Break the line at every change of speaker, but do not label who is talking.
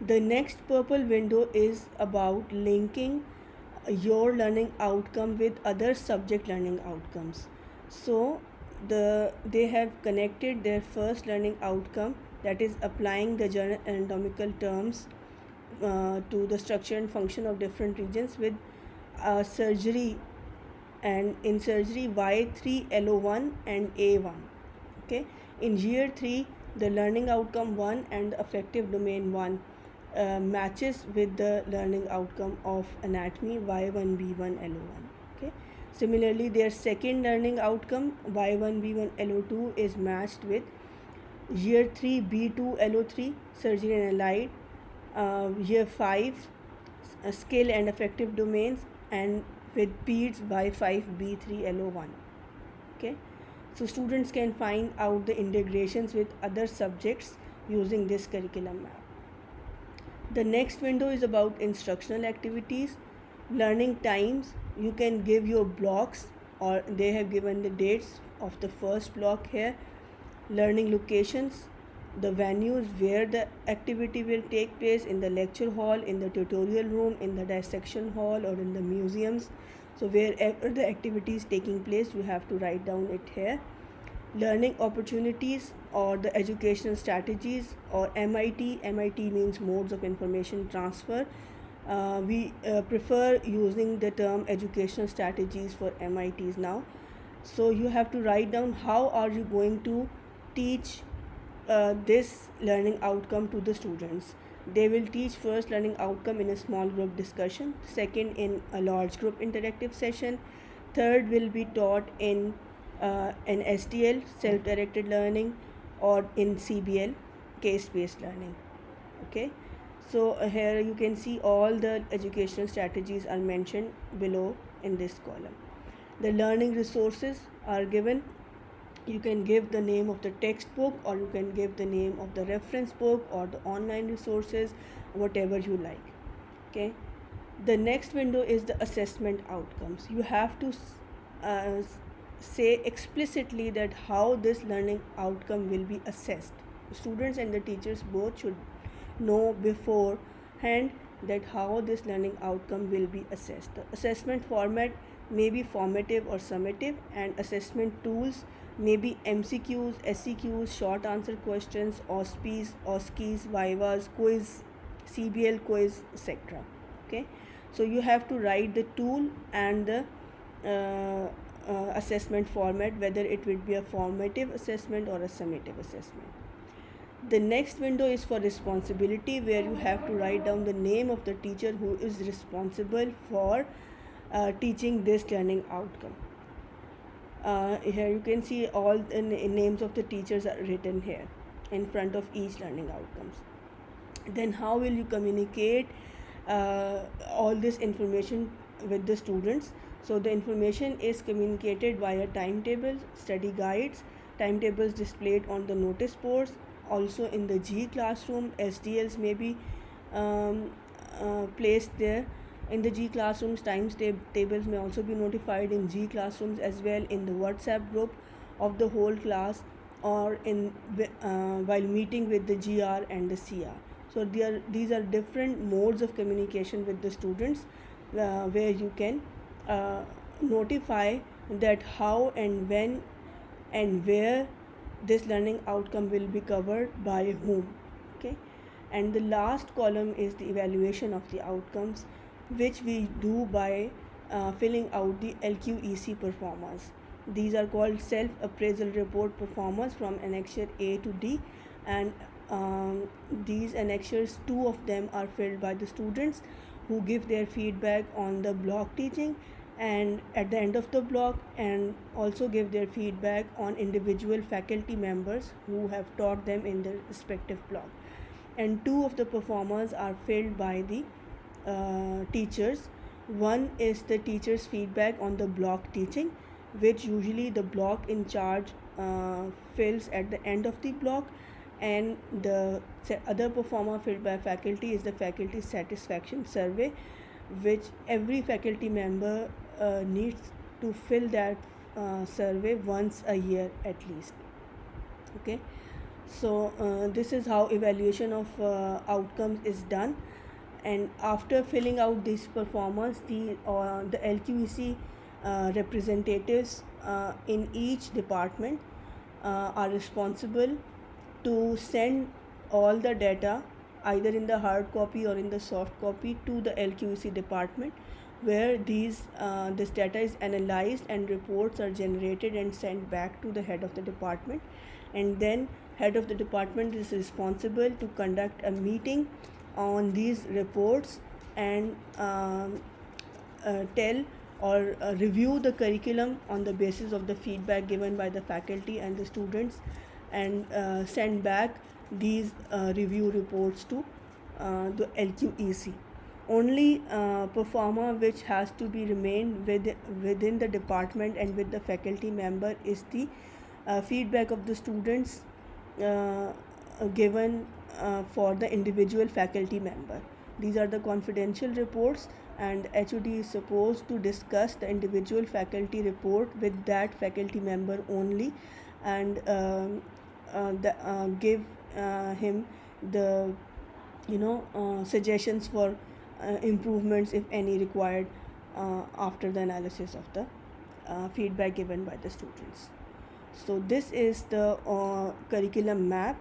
The next purple window is about linking your learning outcome with other subject learning outcomes. So they have connected their first learning outcome, that is applying the general anatomical terms to the structure and function of different regions, with surgery, and in surgery Y3LO1 and A1. Okay, in year 3 the learning outcome 1 and the affective domain 1 matches with the learning outcome of anatomy Y1B1LO1. Okay, similarly their second learning outcome Y1B1LO2 is matched with year 3 B2LO3 surgery and allied, year 5 skill and affective domains, and with PEDS Y5B3LO1. Okay, so students can find out the integrations with other subjects using this curriculum map. The next window is about instructional activities, learning times. You can give your blocks, or they have given the dates of the first block here. Learning locations, the venues where the activity will take place, in the lecture hall, in the tutorial room, in the dissection hall, or in the museums. So wherever the activity is taking place, you have to write down it here. Learning opportunities or the educational strategies, or MIT means modes of information transfer. We prefer using the term educational strategies for MITs now. So you have to write down how are you going to teach this learning outcome to the students. They will teach first learning outcome in a small group discussion, second in a large group interactive session, third will be taught in an STL, self-directed learning, or in CBL, case-based learning. Okay, so here you can see all the educational strategies are mentioned below in this column. The learning resources are given. You can give the name of the textbook, or you can give the name of the reference book or the online resources, whatever you like. Okay, the next window is the assessment outcomes. You have to uh, say explicitly that how this learning outcome will be assessed. Students and the teachers both should know beforehand that how this learning outcome will be assessed. The assessment format may be formative or summative, and assessment tools may be MCQs, SCQs, short answer questions, OSPs, OSCEs, Vivas, quiz, CBL quiz, etc. Okay, so you have to write the tool and the assessment format, whether it will be a formative assessment or a summative assessment. The next window is for responsibility, where you have to write down the name of the teacher who is responsible for teaching this learning outcome. Here you can see all the names of the teachers are written here in front of each learning outcomes. Then how will you communicate all this information with the students? So the information is communicated via timetables, study guides, timetables displayed on the notice boards, also in the G classroom. SDLs may be placed there. In the G classrooms, tables may also be notified in G classrooms as well, in the WhatsApp group of the whole class, or in while meeting with the GR and the CR. So these are different modes of communication with the students, where you can notify that how and when and where this learning outcome will be covered by whom. Okay, and the last column is the evaluation of the outcomes, which we do by filling out the LQEC performers. These are called self appraisal report performers from annexure A to D, and these annexures, two of them are filled by the students who give their feedback on the block teaching, and at the end of the block, and also give their feedback on individual faculty members who have taught them in their respective block. And two of the performers are filled by the teachers. One is the teacher's feedback on the block teaching, which usually the block in charge fills at the end of the block, and the other performer filled by faculty is the faculty satisfaction survey, which every faculty member needs to fill that survey once a year at least. Okay, So this is how evaluation of outcomes is done. And after filling out these performance, the LQEC representatives in each department are responsible to send all the data either in the hard copy or in the soft copy to the LQEC department, where this data is analyzed and reports are generated and sent back to the head of the department. And then head of the department is responsible to conduct a meeting on these reports and tell or review the curriculum on the basis of the feedback given by the faculty and the students, and send back these review reports to the LQEC. Only performer which has to be remain within the department and with the faculty member is the feedback of the students uh, given for the individual faculty member. These are the confidential reports, and HOD is supposed to discuss the individual faculty report with that faculty member only, and give him the suggestions for improvements if any required after the analysis of the feedback given by the students. So this is the curriculum map